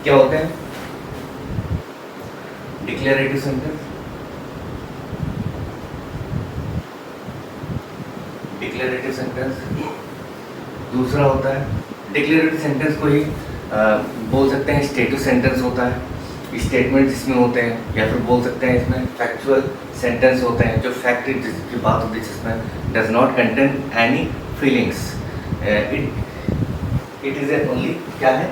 क्या होते हैं? Declarative sentence, declarative sentence. दूसरा होता है डिक्लेरेटिव सेंटेंस को ही बोल सकते हैं स्टेटस सेंटेंस होता है, स्टेटमेंट इसमें होते हैं, या फिर बोल सकते हैं इसमें फैक्चुअल सेंटेंस होते हैं, जो फैक्ट की बात होती है जिसमें does not contain any feelings, it is only क्या है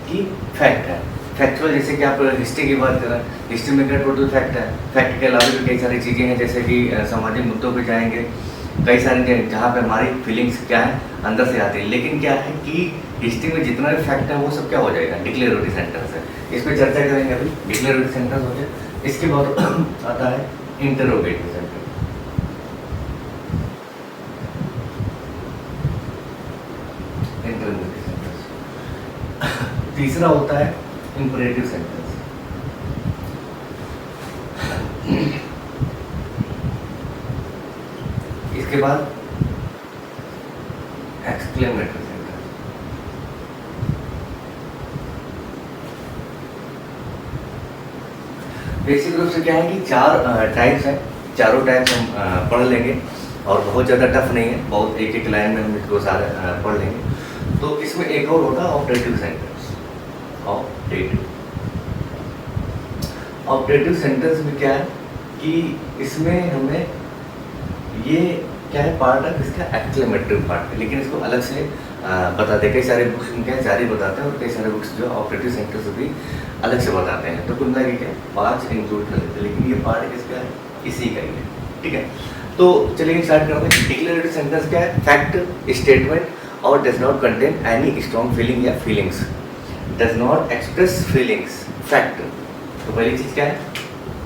कि फैक्ट है। फैक्चुअल जैसे कि आप हिस्ट्री की बात कर रहे हैं, हिस्ट्री में क्या टोटल फैक्ट है, फैक्ट के अलावा भी कई सारी चीज़ें हैं, जैसे कि सामाजिक मुद्दों पे जाएंगे, कई सारे जहाँ पे हमारी फीलिंग्स क्या है अंदर से आती है। लेकिन क्या है कि हिस्ट्री में जितना भी फैक्ट है वो सब क्या हो जाएगा, डिक्लेरेटिव सेंटेंस है। इस पर चर्चा करेंगे अभी, डिक्लेरेटिव सेंटेंस हो जाए। इसके बाद आता है इंटरोगेटिव सेंटेंस। Interrogative sentence. तीसरा होता है इंपरेटिव सेंटेंस। इसके बाद एक्सक्लेमेटरी सेंटेंस। बेसिक रूप से क्या है कि चार टाइप्स हैं, चारों टाइप्स हम पढ़ लेंगे और बहुत ज़्यादा टफ नहीं है, बहुत एक एक लाइन में हम इसको सारे पढ़ लेंगे। तो इसमें एक और होता है ऑपरेटिव सेंटेंस। ऑपरेटिव सेंटेंस में क्या है कि इसमें हमें ये क्या है पार्ट है इसका एक्सक्लेमेटरी पार्ट है, लेकिन इसको अलग से बताते हैं। कई सारे बुक्स में क्या है जारी बताते हैं और कई सारे बुक्स जो ऑपरेटिव सेंटेंस भी अलग से बताते हैं। तो कुल मिला के क्या 5 इंक्लूड कर लेते हैं, लेकिन ये पार्ट किसका है, इसी का ही है। ठीक है, तो चलिए स्टार्ट करते हैं। डिक्लेरेटिव सेंटेंस क्या है, फैक्ट, स्टेटमेंट और does not contain any strong feeling या feelings, does not express feelings, fact. तो पहली चीज़ क्या है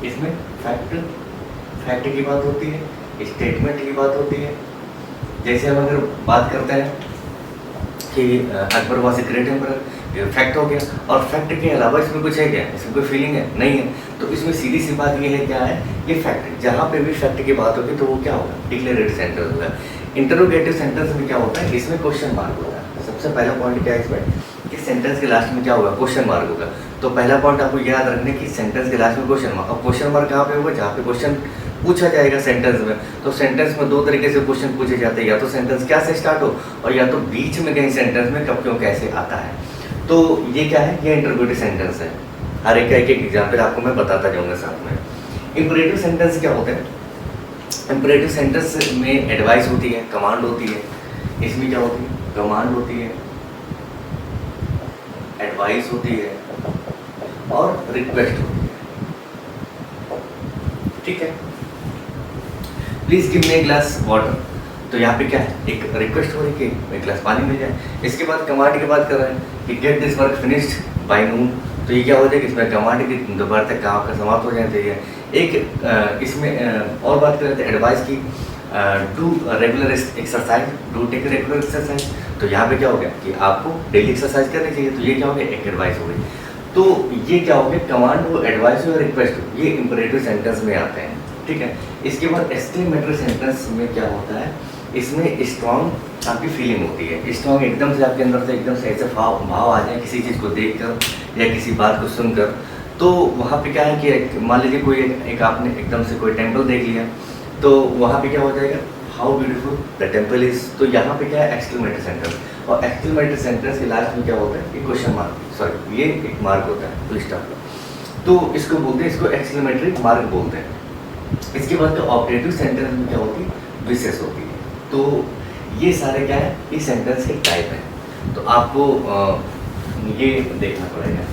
इसमें, फैक्ट, फैक्ट की बात होती है, स्टेटमेंट की बात होती है। जैसे हम अगर बात करते हैं कि Akbar was a great emperor, fact हो गया, और फैक्ट के अलावा इसमें कुछ है क्या, इसमें कोई फीलिंग है नहीं है, तो इसमें सीधी सी बात ये है क्या है, ये फैक्ट है। जहाँ पे भी फैक्ट की बात होगी तो वो क्या होगा, डिक्लेरेटिव सेंटेंस होगा। इंटरोगेटिव सेंटेंस में क्या होता है, इसमें क्वेश्चन मार्क होगा। सबसे पहला पॉइंट क्या है इसमें कि सेंटेंस के लास्ट में क्या होगा, क्वेश्चन मार्क होगा। तो पहला पॉइंट आपको याद रखना कि सेंटेंस के लास्ट में क्वेश्चन मार्क। अब क्वेश्चन मार्क कहाँ पे होगा, जहाँ पे क्वेश्चन पूछा जाएगा सेंटेंस में। तो सेंटेंस में दो तरीके से क्वेश्चन पूछे जाते हैं, या तो सेंटेंस क्या से स्टार्ट हो, और या तो बीच में कहीं सेंटेंस में कब क्यों कैसे आता है। तो ये क्या है, ये इंटरोगेटिव सेंटेंस है। हर एक का एक एक एग्जाम्पल आपको मैं बताता जाऊंगा साथ में। इंपरेटिव सेंटेंस क्या होते हैं, इंपरेटिव सेंटेंस में एडवाइस होती है, कमांड होती है। इसमें क्या होती है, कमांड होती है, एडवाइस होती है और रिक्वेस्ट होती है। ठीक है, please give me a glass water. तो यहाँ पे क्या है, एक रिक्वेस्ट हो रही है कि एक ग्लास पानी मिल जाए। इसके बाद कमांड की बात कर रहे हैं कि get this work finished by noon. तो ये क्या हो जाएगा, इसमें कमांड की दोपहर तक काम का समाप्त हो जाना चाहिए। एक इसमें और बात कर रहे थे एडवाइस की, do regular exercise, do take regular exercise. तो यहाँ पे क्या हो गया कि आपको डेली एक्सरसाइज करनी चाहिए। तो ये क्या हो गया, एक एडवाइस हो गई। तो ये क्या हो गया, कमांड हो, एडवाइस हो, रिक्वेस्ट हो, ये इंपरेटिव सेंटेंस में आते हैं। ठीक है, इसके बाद एक्सक्लेमेटरी सेंटेंस में क्या होता है, इसमें स्ट्रॉन्ग आपकी फीलिंग होती है। स्ट्रॉन्ग एकदम से आपके अंदर से एकदम से ऐसे भाव आ जाए किसी चीज़ को देखकर या किसी बात को सुनकर। तो वहाँ पे क्या है कि मान लीजिए कोई एक आपने एकदम से कोई टेम्पल देख लिया, तो वहाँ पे क्या हो जाएगा, how beautiful the temple is. तो यहाँ पे क्या है, एक्सक्लेमेटरी सेंटेंस। और एक्सक्लेमेटरी सेंटेंस के लास्ट में क्या होता है, क्वेश्चन मार्क, सॉरी ये एक मार्क होता है फुल स्टॉप। तो इसको बोलते हैं, इसको एक्सक्लेमेटरी मार्क बोलते हैं। इसके बाद ऑपरेटिव सेंटेंस में क्या होती है, विशेष होती है। तो ये सारे क्या है, ये सेंटेंस के टाइप हैं। तो आपको ये देखना पड़ेगा।